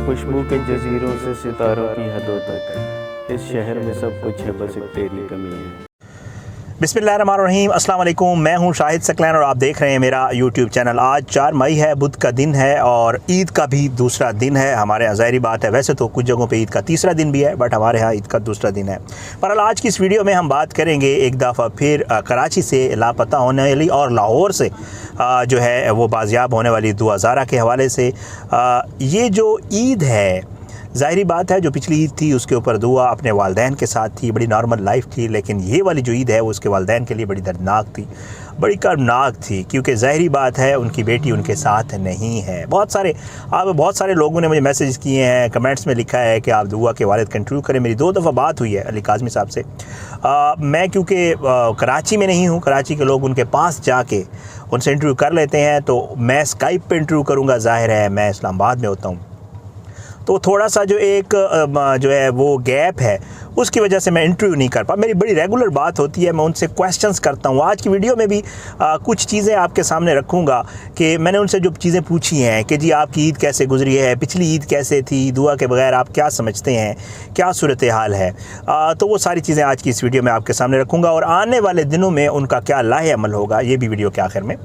खुशबू के जजीरों से सितारों की हदों तक इस शहर में सब कुछ है, बस एक तेरी कमी है। बिस्मिल्लाहिर्रहमानिर्रहीम, अस्सलाम वालेकुम। मैं हूं शाहिद सकलैन और आप देख रहे हैं मेरा यूट्यूब चैनल। आज 4 मई है, बुध का दिन है और ईद का भी दूसरा दिन है। हमारे यहाँ ज़ाहिरी बात है, वैसे तो कुछ जगहों पे ईद का तीसरा दिन भी है, बट हमारे यहाँ ईद का दूसरा दिन है। पर आज की इस वीडियो में हम बात करेंगे एक दफ़ा फिर कराची से लापता होने वाली और लाहौर से जो है वो बाजियाब होने वाली दुआ ज़ारा के हवाले से। ये जो ईद है, ज़ाहिरी बात है, जो पिछली ईद थी उसके ऊपर दुआ अपने वालदैन के साथ थी, बड़ी नॉर्मल लाइफ थी। लेकिन ये वाली जो ईद है वो उसके वालदैन के लिए बड़ी दर्दनाक थी, बड़ी कर्मनाक थी, क्योंकि ज़ाहिरी बात है उनकी बेटी उनके साथ नहीं है। बहुत सारे लोगों ने मुझे मैसेज किए हैं, कमेंट्स में लिखा है कि आप दुआ के वालिद का इंटरव्यू करें। मेरी 2 दफ़ा बात हुई है अली काज़मी साहब से। मैं क्योंकि कराची में नहीं हूँ, कराची के लोग उनके पास जाके उनसे इंटरव्यू कर लेते हैं, तो मैं स्काइप पर इंटरव्यू करूँगा, ज़ाहिर है मैं इस्लामाबाद में होता हूँ, तो थोड़ा सा जो एक जो है वो गैप है उसकी वजह से मैं इंटरव्यू नहीं कर पा। मेरी बड़ी रेगुलर बात होती है, मैं उनसे क्वेश्चंस करता हूँ। आज की वीडियो में भी कुछ चीज़ें आपके सामने रखूँगा कि मैंने उनसे जो चीज़ें पूछी हैं कि जी आपकी ईद कैसे गुजरी है, पिछली ईद कैसे थी, दुआ के बगैर आप क्या समझते हैं, क्या सूरत हाल है। तो वो सारी चीज़ें आज की इस वीडियो में आपके सामने रखूँगा और आने वाले दिनों में उनका क्या लाहे अमल होगा ये भी वीडियो के आखिर में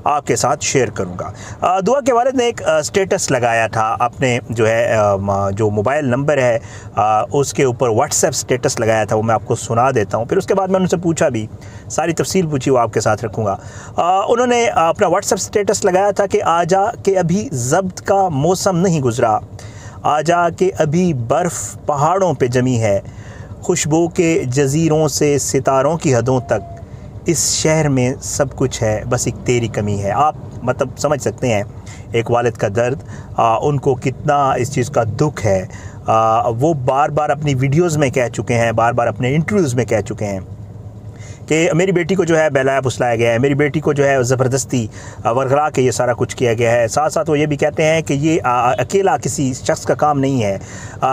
आपके साथ शेयर करूंगा। दुआ के वालिद ने एक स्टेटस लगाया था अपने जो है जो मोबाइल नंबर है उसके ऊपर व्हाट्सएप स्टेटस लगाया था, वो मैं आपको सुना देता हूं। फिर उसके बाद मैंने उनसे पूछा भी, सारी तफसील पूछी, वो आपके साथ रखूंगा। उन्होंने अपना व्हाट्सएप स्टेटस लगाया था कि आजा के अभी ज़ब्त का मौसम नहीं गुजरा, आजा के अभी बर्फ़ पहाड़ों पे जमी है, खुशबू के जजीरों से सितारों की हदों तक इस शहर में सब कुछ है, बस एक तेरी कमी है। आप मतलब समझ सकते हैं एक वालिद का दर्द, उनको कितना इस चीज़ का दुख है। वो बार बार अपनी वीडियोस में कह चुके हैं, बार बार अपने इंटरव्यूज़ में कह चुके हैं कि मेरी बेटी को जो है बहलाया फुसलाया गया है, मेरी बेटी को जो है ज़बरदस्ती वर्गला के ये सारा कुछ किया गया है। साथ साथ वो ये भी कहते हैं कि ये अकेला किसी शख्स का काम नहीं है।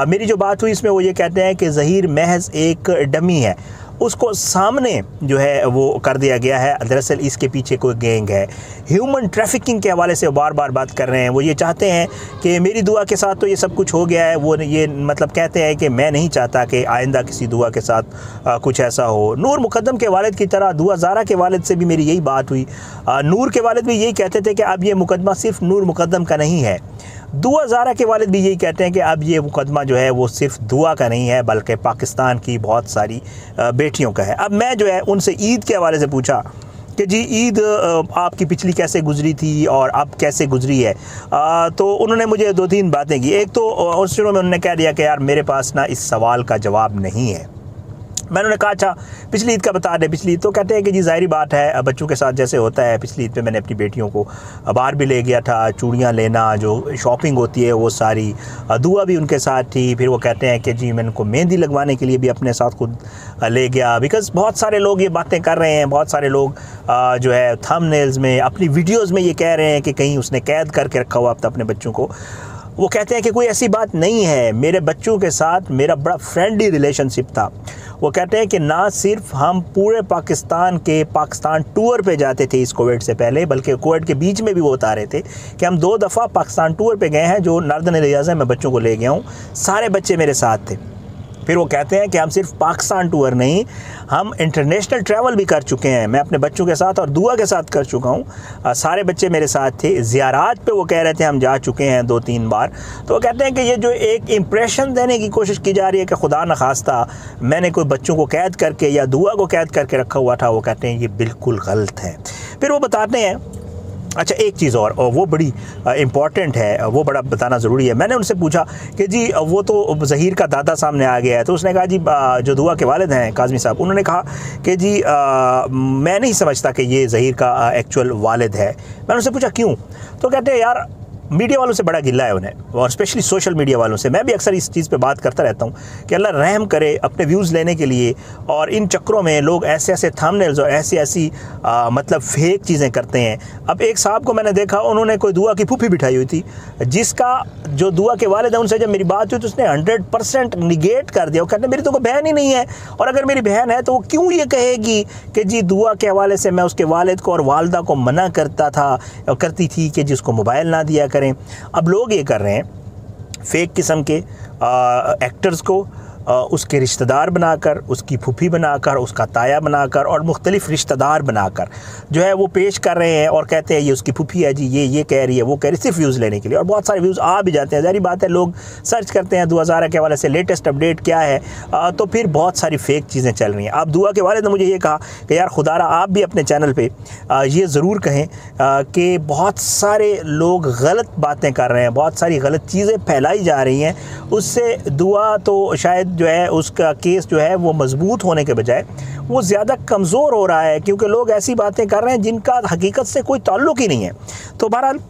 मेरी जो बात हुई इसमें वो ये कहते हैं कि ज़हीर महज एक डमी है, उसको सामने जो है वो कर दिया गया है, दरअसल इसके पीछे कोई गैंग है। ह्यूमन ट्रैफिकिंग के हवाले से बार बार बात कर रहे हैं। वो ये चाहते हैं कि मेरी दुआ के साथ तो ये सब कुछ हो गया है, वो ये मतलब कहते हैं कि मैं नहीं चाहता कि आइंदा किसी दुआ के साथ कुछ ऐसा हो। नूर मुकद्दम के वालिद की तरह दुआ ज़ारा के वालिद से भी मेरी यही बात हुई। नूर के वालिद भी यही कहते थे कि अब ये मुकदमा सिर्फ नूर मुकद्दम का नहीं है। दुआ ज़ारा के वालिद भी यही कहते हैं कि अब ये मुकदमा जो है वो सिर्फ दुआ का नहीं है, बल्कि पाकिस्तान की बहुत सारी बेटियों का है। अब मैं जो है उनसे ईद के हवाले से पूछा कि जी ईद आपकी पिछली कैसे गुजरी थी और अब कैसे गुजरी है। तो उन्होंने मुझे 2-3 बातें की। एक तो उस शुरू में उन्होंने कह दिया कि यार मेरे पास ना इस सवाल का जवाब नहीं है। मैंने उन्हें कहा अच्छा पिछली ईद का बता दें। पिछली ईद तो कहते हैं कि जी ज़ाहिरी बात है, बच्चों के साथ जैसे होता है, पिछली ईद पे मैंने अपनी बेटियों को बाहर भी ले गया था, चूड़ियाँ लेना, जो शॉपिंग होती है वो सारी, दुआ भी उनके साथ थी। फिर वो कहते हैं कि जी मैं उनको मेहंदी लगवाने के लिए भी अपने साथ खुद ले गया, बिकॉज़ बहुत सारे लोग ये बातें कर रहे हैं, बहुत सारे लोग जो है थंबनेल्स में अपनी वीडियोज़ में ये कह रहे हैं कि कहीं उसने कैद करके रखा हुआ था अपने बच्चों को। वो कहते हैं कि कोई ऐसी बात नहीं है, मेरे बच्चों के साथ मेरा बड़ा फ्रेंडली रिलेशनशिप था। वो कहते हैं कि ना सिर्फ हम पूरे पाकिस्तान टूर पे जाते थे इस कोविड से पहले, बल्कि कोविड के बीच में भी वो बता रहे थे कि हम 2 दफ़ा पाकिस्तान टूर पे गए हैं, जो नॉर्दर्न एरियाज़ है, मैं बच्चों को ले गया हूँ, सारे बच्चे मेरे साथ थे। फिर वो कहते हैं कि हम सिर्फ पाकिस्तान टूर नहीं, हम इंटरनेशनल ट्रैवल भी कर चुके हैं, मैं अपने बच्चों के साथ और दुआ के साथ कर चुका हूँ, सारे बच्चे मेरे साथ थे। ज़ियारात पे वो कह रहे थे हम जा चुके हैं 2-3 बार। तो वो कहते हैं कि ये जो एक इम्प्रेशन देने की कोशिश की जा रही है कि खुदा न खास्ता मैंने कोई बच्चों को कैद करके या दुआ को कैद करके रखा हुआ था, वो कहते हैं ये बिल्कुल गलत है। फिर वो बताते हैं अच्छा एक चीज़ और वो बड़ी इम्पॉर्टेंट है, वो बड़ा बताना ज़रूरी है। मैंने उनसे पूछा कि जी वो तो ज़हीर का दादा सामने आ गया है, तो उसने कहा जी जो दुआ के वालिद हैं काज़मी साहब, उन्होंने कहा कि जी मैं नहीं समझता कि ये ज़हीर का एक्चुअल वालिद है। मैंने उनसे पूछा क्यों, तो कहते हैं यार मीडिया वालों से बड़ा गिल्ला है उन्हें, और स्पेशली सोशल मीडिया वालों से। मैं भी अक्सर इस चीज़ पे बात करता रहता हूँ कि अल्लाह रहम करे अपने व्यूज़ लेने के लिए, और इन चक्करों में लोग ऐसे ऐसे थंबनेल्स और ऐसी मतलब फेक चीज़ें करते हैं। अब एक साहब को मैंने देखा, उन्होंने कोई दुआ की फूफी बिठाई हुई थी, जिसका जो दुआ के वालिद हैं उनसे जब मेरी बात हुई तो उसने 100% निगेट कर दिया। वो कहते मेरी तो कोई बहन ही नहीं है, और अगर मेरी बहन है तो वो क्यों ये कहेगी कि जी दुआ के हवाले से मैं उसके वालिद को और वालदा को मना करती थी कि जिसको मोबाइल ना दिया करें। अब लोग ये कर रहे हैं, फेक किस्म के एक्टर्स को उसके रिश्तेदार बनाकर, उसकी फूफी बनाकर, उसका ताया बनाकर और मुख्तलिफ़ रिश्तेदार बनाकर जो है वो पेश कर रहे हैं और कहते हैं ये उसकी फूफी है जी, ये कह रही है, वो कह रही है, सिर्फ व्यूज़ लेने के लिए। और बहुत सारे व्यूज़ आ भी जाते हैं, ज़ाहिर बात है, लोग सर्च करते हैं दुआ ज़ारा के हवाले से लेटेस्ट अपडेट क्या है, तो फिर बहुत सारी फ़ेक चीज़ें चल रही हैं। आप दुआ के वाले ने मुझे ये कहा कि यार खुदारा आप भी अपने चैनल पर ये ज़रूर कहें कि बहुत सारे लोग गलत बातें कर रहे हैं, बहुत सारी गलत चीज़ें फैलाई जा रही हैं, उससे दुआ तो शायद जो है उसका केस जो है वो मजबूत होने के बजाय वो ज़्यादा कमज़ोर हो रहा है, क्योंकि लोग ऐसी बातें कर रहे हैं जिनका हकीकत से कोई ताल्लुक़ ही नहीं है। तो बहरहाल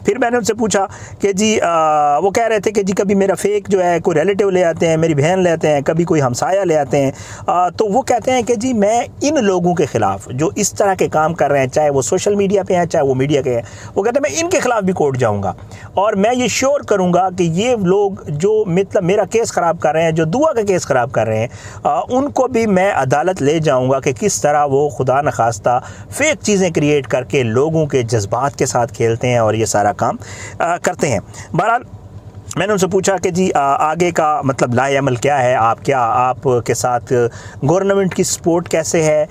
फिर मैंने उनसे पूछा कि जी वो कह रहे थे कि जी कभी मेरा फेक जो है कोई रिलेटिव ले आते हैं, मेरी बहन ले आते हैं, कभी कोई हमसाया ले आते हैं, तो वो कहते हैं कि जी मैं इन लोगों के ख़िलाफ़ जो इस तरह के काम कर रहे हैं, चाहे वो सोशल मीडिया पे हैं, चाहे वो मीडिया के हैं, वो कहते हैं मैं इनके ख़िलाफ़ भी कोर्ट जाऊँगा और मैं ये श्योर करूँगा कि ये लोग जो मतलब मेरा केस ख़राब कर रहे हैं, जो दुआ का केस ख़राब कर रहे हैं, उनको भी मैं अदालत ले जाऊँगा कि किस तरह वो खुदा न खास्ता फ़ेक चीज़ें क्रिएट करके लोगों के जज्बात के साथ खेलते हैं और ये सारा काम करते हैं। बहरहाल मैंने उनसे पूछा कि जी आगे का मतलब लाएअमल क्या है, आपके साथ गवर्नमेंट की सपोर्ट कैसे है,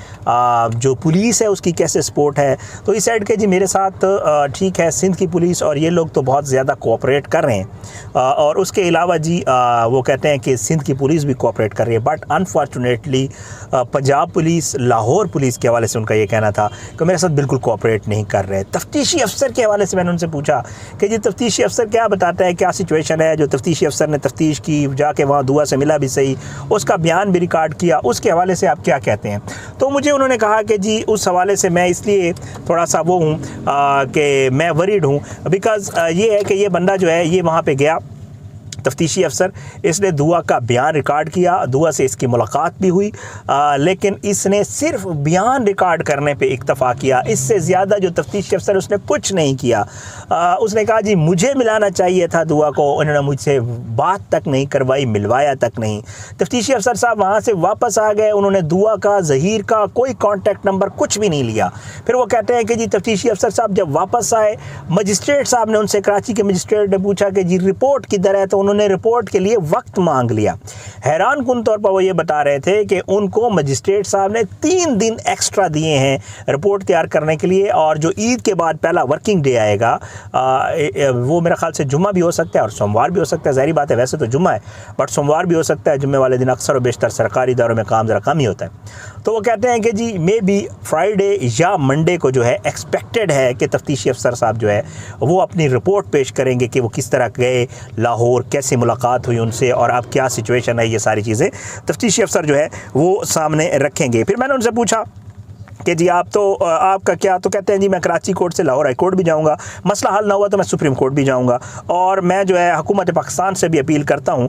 जो पुलिस है उसकी कैसे सपोर्ट है। तो इस साइड के जी मेरे साथ ठीक है, सिंध की पुलिस और ये लोग तो बहुत ज़्यादा कोऑपरेट कर रहे हैं और उसके अलावा जी वो कहते हैं कि सिंध की पुलिस भी कोऑपरेट कर रही है, but unfortunately Punjab police, Lahore police के हवाले से उनका ये कहना था कि मेरे साथ बिल्कुल कोऑपरेट नहीं कर रहे। तफ्तीशी अफसर के हवाले से मैंने उनसे पूछा कि जी तफ्तीशी अफसर क्या बताता है, क्या सिचुएशन है। जो तफ्तीशी अफसर ने तफ्तीश की, जाके वहाँ दुआ से मिला भी सही, उसका बयान भी रिकॉर्ड किया, उसके हवाले से आप क्या कहते हैं। तो मुझे उन्होंने कहा कि जी उस हवाले से मैं इसलिए थोड़ा सा वो हूँ कि मैं वरीड हूँ, बिकॉज़ ये है कि ये बंदा जो है ये वहाँ पे गया, तफ्तीशी अफसर, इसने दुआ का बयान रिकॉर्ड किया, दुआ से इसकी मुलाकात भी हुई, लेकिन इसने सिर्फ बयान रिकॉर्ड करने पे इक्तफ़ा किया, इससे ज़्यादा जो तफ्तीशी अफसर उसने कुछ नहीं किया। उसने कहा जी मुझे मिलाना चाहिए था दुआ को, उन्होंने मुझसे बात तक नहीं करवाई, मिलवाया तक नहीं। तफ्तीशी अफसर साहब वहाँ से वापस आ गए, उन्होंने दुआ का, ज़हीर का कोई कॉन्टैक्ट नंबर कुछ भी नहीं लिया। फिर वो कहते हैं कि जी तफ्तीशी अफसर साहब जब वापस आए, मजिस्ट्रेट साहब ने उनसे, कराची के मजिस्ट्रेट ने पूछा कि जी रिपोर्ट किधर है, तो उन्होंने रिपोर्ट के लिए वक्त मांग लिया। हैरान कुन तौर पर वो ये बता रहे थे कि उनको मजिस्ट्रेट साहब ने 3 दिन एक्स्ट्रा दिए हैं रिपोर्ट तैयार करने के लिए, और जो ईद के बाद पहला वर्किंग डे आएगा वो मेरा ख्याल से जुम्मा भी हो सकता है और सोमवार भी हो सकता है। ज़ाहिर बात है वैसे तो जुम्मा है, बट सोमवार भी हो सकता है। जुम्मे वाले दिन अक्सर और बेशतर सरकारी इदारों में काम ज़रा कम ही होता है। तो वो कहते हैं कि जी मे बी फ्राइडे या मंडे को जो है एक्सपेक्टेड है कि तफ्तीशी अफसर साहब जो है वो अपनी रिपोर्ट पेश करेंगे कि वो किस तरह गए लाहौर, कैसे मुलाकात हुई उनसे और अब क्या सिचुएशन है, ये सारी चीज़ें तफ्तीशी अफसर जो है वो सामने रखेंगे। फिर मैंने उनसे पूछा कि जी आप तो आपका क्या, तो कहते हैं जी मैं कराची कोर्ट से लाहौर हाई कोर्ट भी जाऊंगा, मसला हल ना हुआ तो मैं सुप्रीम कोर्ट भी जाऊंगा, और मैं जो है हुकूमत पाकिस्तान से भी अपील करता हूं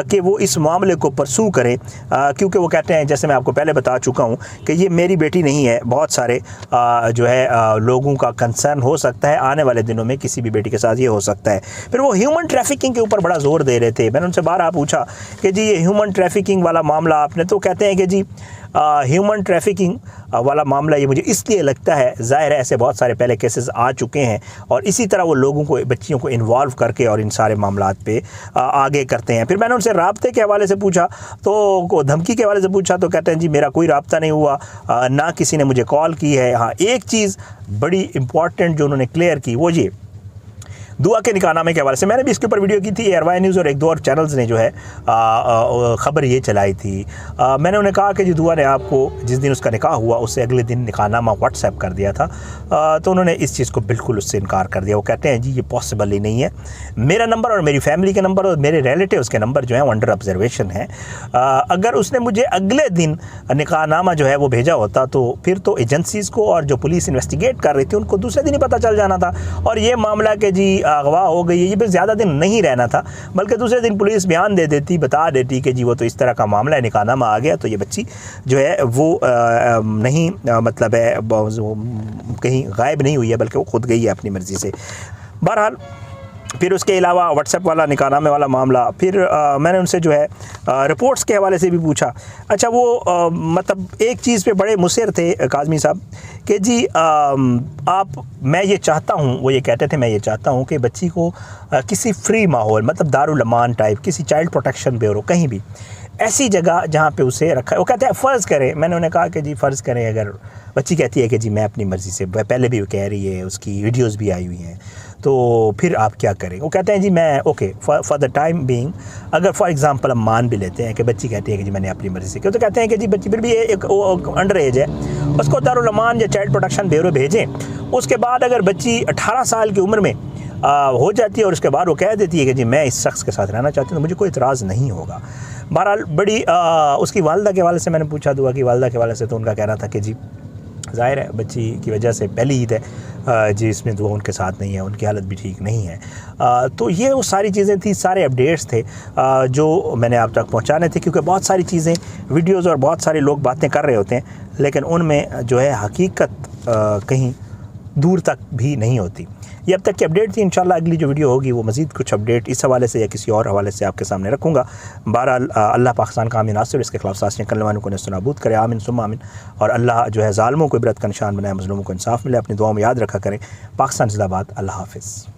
कि वो इस मामले को परसू करें, क्योंकि वो कहते हैं, जैसे मैं आपको पहले बता चुका हूं कि ये मेरी बेटी नहीं है, बहुत सारे जो है लोगों का कंसर्न हो सकता है, आने वाले दिनों में किसी भी बेटी के साथ ये हो सकता है। फिर वो ह्यूमन ट्रैफिकिंग के ऊपर बड़ा ज़ोर दे रहे थे। मैंने उनसे बारहा पूछा कि जी ये ह्यूमन ट्रैफिकिंग वाला मामला आपने, तो कहते हैं कि जी ह्यूमन ट्रैफिकिंग वाला मामला ये मुझे इसलिए लगता है, ज़ाहिर है ऐसे बहुत सारे पहले केसेस आ चुके हैं और इसी तरह वो लोगों को, बच्चियों को इन्वॉल्व करके और इन सारे मामलात पे आगे करते हैं। फिर मैंने उनसे राब्ते के हवाले से पूछा, तो धमकी के हवाले से पूछा, तो कहते हैं जी मेरा कोई राब्ता नहीं हुआ, ना किसी ने मुझे कॉल की है। हाँ, एक चीज़ बड़ी इंपॉर्टेंट जो उन्होंने क्लियर की वो ये, दुआ के निकाहनामे के हवाले से मैंने भी इसके ऊपर वीडियो की थी, एयरवाई न्यूज़ और 1-2 और चैनल्स ने जो है ख़बर ये चलाई थी। मैंने उन्हें कहा कि जी दुआ ने आपको जिस दिन उसका निकाह हुआ उससे अगले दिन निकाहनामा व्हाट्सएप कर दिया था, तो उन्होंने इस चीज़ को बिल्कुल उससे इनकार कर दिया। वो कहते हैं जी ये पॉसिबल ही नहीं है, मेरा नंबर और मेरी फैमिली के नंबर और मेरे रिलेटिव्स के नंबर जो है अंडर ऑब्जर्वेशन है। अगर उसने मुझे अगले दिन निकाहनामा जो है वो भेजा होता तो फिर तो एजेंसीज़ को और जो पुलिस इन्वेस्टिगेट कर रही थी उनको दूसरे दिन ही पता चल जाना था, और ये मामला कि जी अगवा हो गई है, ये भी ज़्यादा दिन नहीं रहना था, बल्कि दूसरे दिन पुलिस बयान दे देती, बता देती कि जी वो तो इस तरह का मामला है, निकाहनामा आ गया, तो ये बच्ची जो है वो नहीं मतलब है कहीं गायब नहीं हुई है, बल्कि वो खुद गई है अपनी मर्ज़ी से। बहरहाल फिर उसके अलावा व्हाट्सएप वाला निकाहनामे वाला मामला, फिर मैंने उनसे जो है रिपोर्ट्स के हवाले से भी पूछा। अच्छा वो मतलब एक चीज़ पे बड़े मुसर थे काज़मी साहब कि जी मैं ये चाहता हूँ, वो ये कहते थे मैं ये चाहता हूँ कि बच्ची को किसी फ्री माहौल, मतलब दारुल अमान टाइप, किसी चाइल्ड प्रोटेक्शन ब्यूरो, कहीं भी ऐसी जगह जहाँ पे उसे रखा। वो कहते हैं फ़र्ज़ करें, मैंने उन्हें कहा कि जी फ़र्ज़ करें अगर बच्ची कहती है कि जी मैं अपनी मर्ज़ी से, पहले भी वो कह रही है, उसकी वीडियोस भी आई हुई हैं, तो फिर आप क्या करें? वो कहते हैं जी मैं okay for the time being, अगर फॉर एग्जांपल हम मान भी लेते हैं कि बच्ची कहती है कि जी मैंने अपनी मर्ज़ी से, क्यों तो कहते हैं कि जी बच्ची फिर भी एक अंडर एज है, उसको दारुल अमान या चाइल्ड प्रोटेक्शन ब्यूरो भेजें। उसके बाद अगर बच्ची 18 साल की उम्र में हो जाती है और उसके बाद वो कह देती है कि जी मैं इस शख्स के साथ रहना चाहती हूँ, तो मुझे कोई इतराज़ नहीं होगा। बहरहाल बड़ी उसकी वालदा के हवाले से मैंने पूछा, दुआ की वालदा के हवाले से, तो उनका कहना था कि जी ज़ाहिर है बच्ची की वजह से पहली ईद है जी, इसमें दुआ उनके साथ नहीं है, उनकी हालत भी ठीक नहीं है। तो ये वो सारी चीज़ें थी, सारे अपडेट्स थे जो मैंने आप तक पहुंचाने थे, क्योंकि बहुत सारी चीज़ें वीडियोज़ और बहुत सारे लोग बातें कर रहे होते हैं, लेकिन उनमें जो है हकीकत कहीं दूर तक भी नहीं होती। ये अब तक की अपडेट थी। इंशाल्लाह अगली जो वीडियो होगी वो मज़ीद कुछ अपडेट इस हवाले से या किसी और हवाले से आपके सामने रखूँगा। बहरहाल अल्लाह पाकिस्तान का आमीन नासिर, इसके खिलाफ साजिशें करने वालों को नेस्तनाबूद करे, आमीन सुम्मा आमीन। और अल्लाह जो है ज़ालिमों को इबरत का निशान बनाए, मज़लूमों को इंसाफ मिले। अपनी दुआओं में याद रखा करें। पाकिस्तान जिंदाबाद। अल्लाह हाफ़िज़।